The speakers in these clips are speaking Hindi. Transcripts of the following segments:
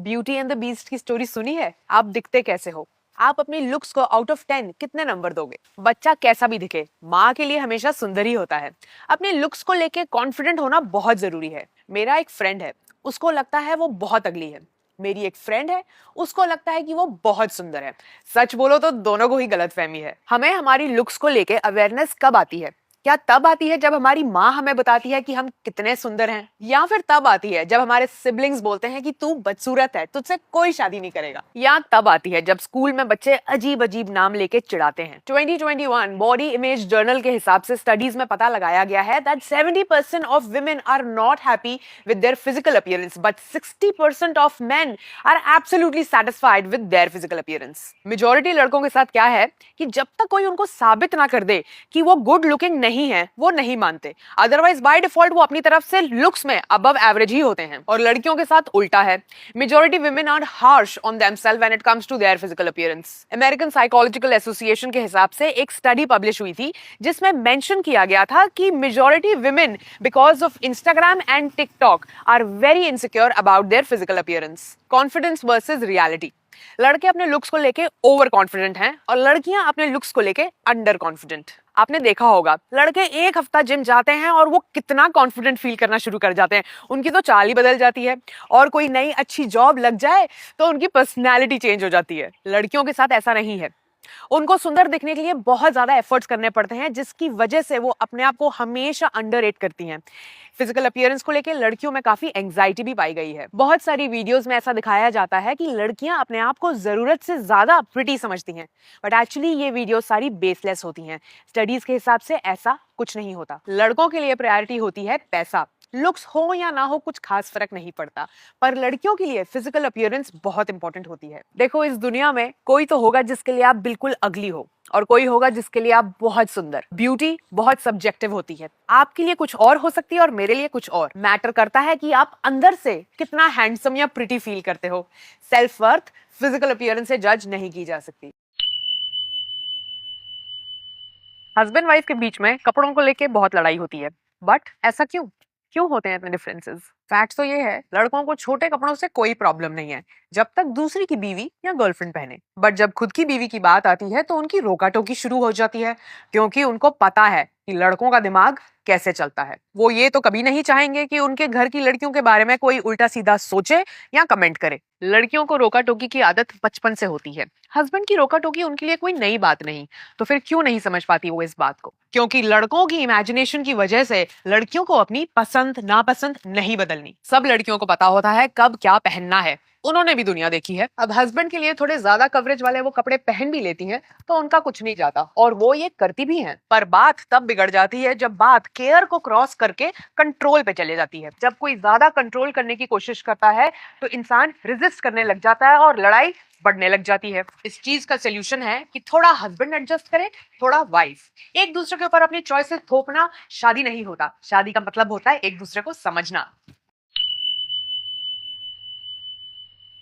ब्यूटी एंड द बीस्ट की स्टोरी सुनी है? आप दिखते कैसे हो? आप अपनी लुक्स को आउट ऑफ 10 कितने नंबर दोगे? बच्चा कैसा भी दिखे, माँ के लिए हमेशा सुंदर ही होता है। अपने लुक्स को लेके कॉन्फिडेंट होना बहुत जरूरी है। मेरा एक फ्रेंड है, उसको लगता है वो बहुत अगली है। मेरी एक फ्रेंड है, उसको लगता है कि वो बहुत सुंदर है। सच बोलो तो दोनों को ही गलतफहमी है। हमें हमारी लुक्स को लेके अवेयरनेस कब आती है? क्या तब आती है जब हमारी माँ हमें बताती है कि हम कितने सुंदर हैं, या फिर तब आती है जब हमारे सिबलिंग्स बोलते हैं कि तू बदसूरत है, तुझसे कोई शादी नहीं करेगा, या तब आती है जब स्कूल में बच्चे अजीब अजीब नाम लेके चिढ़ाते हैं? 2021 बॉडी इमेज जर्नल के हिसाब से स्टडीज में पता लगाया गया है that 70% of women are not happy with their physical appearance, but 60% of men are absolutely satisfied with their physical appearance. Majority लड़कों के साथ क्या है कि जब तक कोई उनको साबित ना कर दे कि वो गुड लुकिंग नहीं है, वो नहीं मानते। अदरवाइज बाय डिफॉल्ट वो अपनी तरफ से लुक्स में अबव एवरेज ही होते हैं। और लड़कियों के साथ उल्टा है। Majority women are harsh on themselves when it comes to their physical appearance. American psychological association के हिसाब से एक स्टडी पब्लिश हुई थी जिसमें मेंशन किया गया था कि majority women because of Instagram and TikTok are very insecure about their physical appearance. Confidence versus reality. लड़के अपने लुक्स को लेके ओवर कॉन्फिडेंट हैं और लड़कियां अपने लुक्स को लेके अंडर कॉन्फिडेंट। आपने देखा होगा, लड़के एक हफ्ता जिम जाते हैं और वो कितना कॉन्फिडेंट फील करना शुरू कर जाते हैं। उनकी तो चाल ही बदल जाती है। और कोई नई अच्छी जॉब लग जाए तो उनकी पर्सनैलिटी चेंज हो जाती है। लड़कियों के साथ ऐसा नहीं है। उनको सुंदर दिखने के लिए बहुत ज्यादा एफर्ट्स करने पड़ते हैं, जिसकी वजह से वो अपने आप को हमेशा अंडररेट करती हैं। फिजिकल अपीयरेंस को लेकर लड़कियों में काफी एंजाइटी भी पाई गई है। बहुत सारी वीडियोस में ऐसा दिखाया जाता है कि लड़कियां अपने आप को जरूरत से ज्यादा प्रिटी समझती हैं, बट एक्चुअली ये वीडियो सारी बेसलेस होती हैं। स्टडीज के हिसाब से ऐसा कुछ नहीं होता। लड़कों के लिए प्रायोरिटी होती है पैसा। लुक्स हो या ना हो कुछ खास फर्क नहीं पड़ता, पर लड़कियों के लिए फिजिकल अपीयरेंस बहुत इंपॉर्टेंट होती है। देखो, इस दुनिया में कोई तो होगा जिसके लिए आप बिल्कुल अगली हो, और कोई होगा जिसके लिए आप बहुत सुंदर। ब्यूटी बहुत सब्जेक्टिव होती है। आपके लिए कुछ और हो सकती है और मेरे लिए कुछ और। मैटर करता है कि आप अंदर से कितना हैंडसम या प्रिटी फील करते हो। सेल्फ वर्थ फिजिकल अपीयरेंस से जज नहीं की जा सकती। हस्बैंड वाइफ के बीच में कपड़ों को लेके बहुत लड़ाई होती है, बट ऐसा क्यों क्यों होते हैं इतने डिफरेंसेस? फैक्ट तो ये है, लड़कों को छोटे कपड़ों से कोई प्रॉब्लम नहीं है जब तक दूसरी की बीवी या गर्लफ्रेंड पहने, बट जब खुद की बीवी की बात आती है तो उनकी रोका टोकी शुरू हो जाती है, क्योंकि उनको पता है कि लड़कों का दिमाग कैसे चलता है। वो ये तो कभी नहीं चाहेंगे कि उनके घर की लड़कियों के बारे में कोई उल्टा सीधा सोचे या कमेंट करे। लड़कियों को रोका टोकी की आदत बचपन से होती है। हस्बैंड की रोका टोकी उनके लिए कोई नई बात नहीं। तो फिर क्यों नहीं समझ पाती वो इस बात को? क्योंकि लड़कों की इमेजिनेशन की वजह से लड़कियों को अपनी पसंद नापसंद नहीं बदलनी। सब लड़कियों को पता होता है कब क्या पहनना है। उन्होंने भी दुनिया देखी है। अब हस्बैंड के लिए थोड़े ज्यादा कवरेज वाले वो कपड़े पहन भी लेती हैं तो उनका कुछ नहीं जाता, और वो ये करती भी हैं। पर बात तब बिगड़ जाती है जब बात केयर को क्रॉस करके कंट्रोल पे चले जाती है। जब कोई ज्यादा कंट्रोल करने की कोशिश करता है तो इंसान रेजिस्ट करने लग जाता है और लड़ाई बढ़ने लग जाती है। इस चीज का सोल्यूशन है कि थोड़ा हस्बैंड एडजस्ट करे, थोड़ा वाइफ। एक दूसरे के ऊपर अपनी चॉइसेस थोपना शादी नहीं होता। शादी का मतलब होता है एक दूसरे को समझना।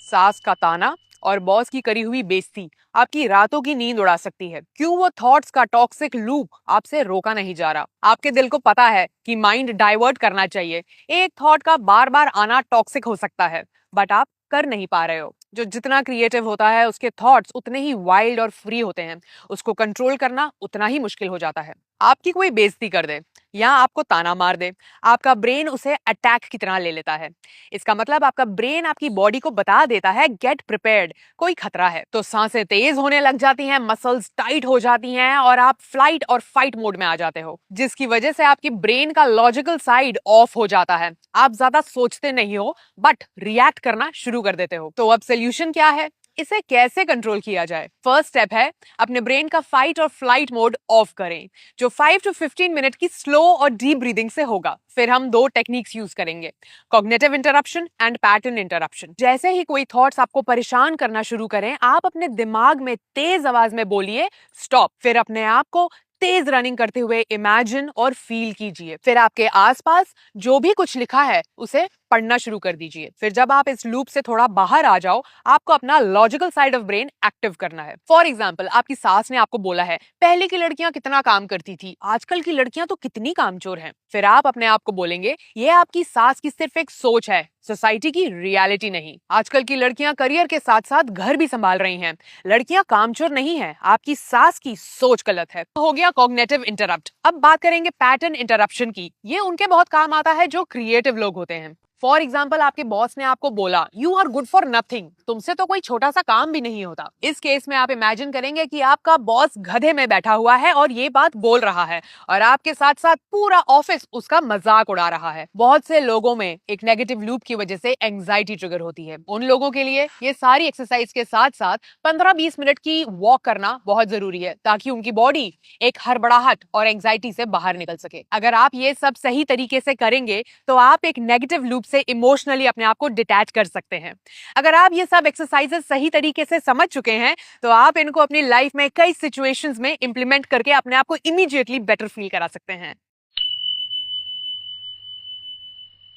सास का ताना और बॉस की करी हुई बेइज्जती आपकी रातों की नींद उड़ा सकती है। क्यों? वो थॉट्स का टॉक्सिक लूप आपसे रोका नहीं जा रहा। आपके दिल को पता है कि माइंड डाइवर्ट करना चाहिए। एक थॉट का बार बार आना टॉक्सिक हो सकता है, बट आप कर नहीं पा रहे हो। जो जितना क्रिएटिव होता है उसके थॉट्स उतने ही वाइल्ड और फ्री होते हैं। उसको कंट्रोल करना उतना ही मुश्किल हो जाता है। आपकी कोई बेइज्जती कर दे या आपको ताना मार दे, आपका ब्रेन उसे अटैक की तरह ले लेता है। इसका मतलब आपका ब्रेन आपकी बॉडी को बता देता है गेट प्रिपेयर्ड, कोई खतरा है। तो सांसें तेज होने लग जाती हैं, मसल्स टाइट हो जाती हैं और आप फ्लाइट और फाइट मोड में आ जाते हो, जिसकी वजह से आपकी ब्रेन का लॉजिकल साइड ऑफ हो जाता है। आप ज्यादा सोचते नहीं हो बट रिएक्ट करना शुरू कर देते हो। तो अब सोल्यूशन क्या है? इसे कैसे कंट्रोल किया जाए? फर्स्ट स्टेप है अपने ब्रेन का फाइट और फ्लाइट मोड ऑफ करें, जो 5 to 15 मिनट की स्लो और डीप ब्रीदिंग से होगा। फिर हम दो टेक्निक्स यूज करेंगे, cognitive interruption and pattern interruption. जैसे ही कोई थॉट्स आपको परेशान करना शुरू करें, आप अपने दिमाग में तेज आवाज में बोलिए स्टॉप। फिर अपने आप को तेज रनिंग करते हुए इमेजिन और फील कीजिए। फिर आपके आसपास जो भी कुछ लिखा है उसे पढ़ना शुरू कर दीजिए। फिर जब आप इस लूप से थोड़ा बाहर आ जाओ, आपको अपना logical side of brain active करना है। फॉर एग्जाम्पल, आपकी सास ने आपको बोला है, पहले की लड़कियां कितना काम करती थी, आजकल की लड़कियां तो कितनी कामचोर हैं। फिर आप अपने आप को बोलेंगे, ये आपकी सास की सिर्फ एक सोच है, सोसाइटी की रियलिटी नहीं। आजकल की लड़कियां करियर के साथ साथ घर भी संभाल रही हैं। लड़कियां कामचोर नहीं है, आपकी सास की सोच गलत है। हो गया कॉग्निटिव इंटरप्ट। अब बात करेंगे पैटर्न इंटरप्शन की। ये उनके बहुत काम आता है जो क्रिएटिव लोग होते हैं। फॉर एग्जाम्पल, आपके बॉस ने आपको बोला, you are good for nothing, तुमसे तो कोई छोटा सा काम भी नहीं होता। इस केस में आप इमेजिन करेंगे कि आपका बॉस गधे में बैठा हुआ है और ये बात बोल रहा है, और आपके साथ साथ पूरा ऑफिस उसका मजाक उड़ा रहा है। बहुत से लोगों में एक नेगेटिव लूप की वजह से एंजाइटी ट्रिगर होती है। उन लोगों के लिए ये सारी एक्सरसाइज के साथ साथ 15-20 मिनट की वॉक करना बहुत जरूरी है, ताकि उनकी बॉडी एक हड़बड़ाहट और एंजाइटी से बाहर निकल सके। अगर आप ये सब सही तरीके से करेंगे तो आप एक नेगेटिव लूप से इमोशनली अपने आप को डिटैच कर सकते हैं। अगर आप ये सब एक्सरसाइजेस सही तरीके से समझ चुके हैं तो आप इनको अपनी लाइफ में कई सिचुएशंस में इंप्लीमेंट करके अपने आप को इमीडिएटली बेटर फील करा सकते हैं।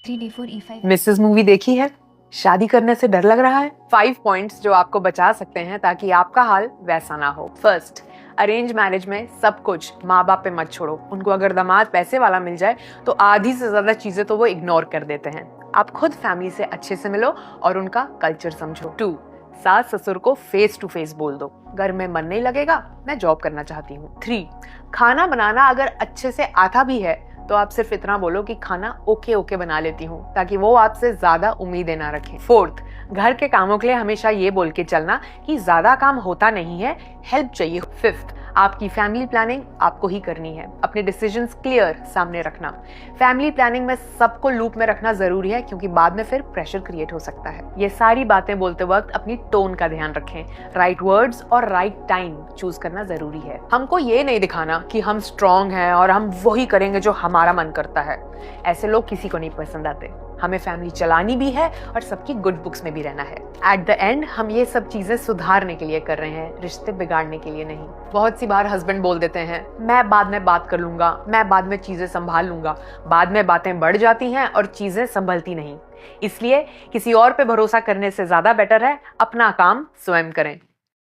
3D4 E5 मिसेस मूवी देखी है? शादी करने से डर लग रहा है? 5 पॉइंट्स जो आपको बचा सकते हैं ताकि आपका हाल वैसा ना हो। फर्स्ट, अरेंज मैरिज में सब कुछ माँ बाप पे मत छोड़ो। उनको अगर दामाद पैसे वाला मिल जाए तो आधी से ज्यादा चीजें तो वो इग्नोर कर देते हैं। आप खुद फैमिली से अच्छे से मिलो और उनका कल्चर समझो। 2, सास ससुर को फेस टू फेस बोल दो, घर में मन नहीं लगेगा, मैं जॉब करना चाहती हूँ। 3, खाना बनाना अगर अच्छे से आता भी है तो आप सिर्फ इतना बोलो कि खाना ओके ओके बना लेती हूँ, ताकि वो आपसे ज्यादा उम्मीदें ना रखें। 4, घर के कामों के लिए हमेशा ये बोल के चलना कि ज्यादा काम होता नहीं है, हेल्प चाहिए। 5, आपकी फैमिली प्लानिंग आपको ही करनी है, अपने डिसीजंस क्लियर सामने रखना। फैमिली प्लानिंग में सबको लूप में रखना जरूरी है, क्योंकि बाद में फिर प्रेशर क्रिएट हो सकता है। ये सारी बातें बोलते वक्त अपनी टोन का ध्यान रखें, राइट वर्ड्स और राइट टाइम चूज करना जरूरी है। हमको ये नहीं दिखाना कि हम स्ट्रांग हैं और हम वही करेंगे जो हमारा मन करता है। ऐसे लोग किसी को नहीं पसंद आते। हमें फैमिली चलानी भी है और सबकी गुड बुक्स में भी रहना है। एट द एंड हम ये सब चीजें सुधारने के लिए कर रहे हैं, रिश्ते बिगाड़ने के लिए नहीं। बहुत सी बार हस्बैंड बोल देते हैं, मैं बाद में बात कर लूंगा, मैं बाद में चीजें संभाल लूंगा। बाद में बातें बढ़ जाती हैं और चीजें संभलती नहीं। इसलिए किसी और पे भरोसा करने से ज्यादा बेटर है अपना काम स्वयं करें।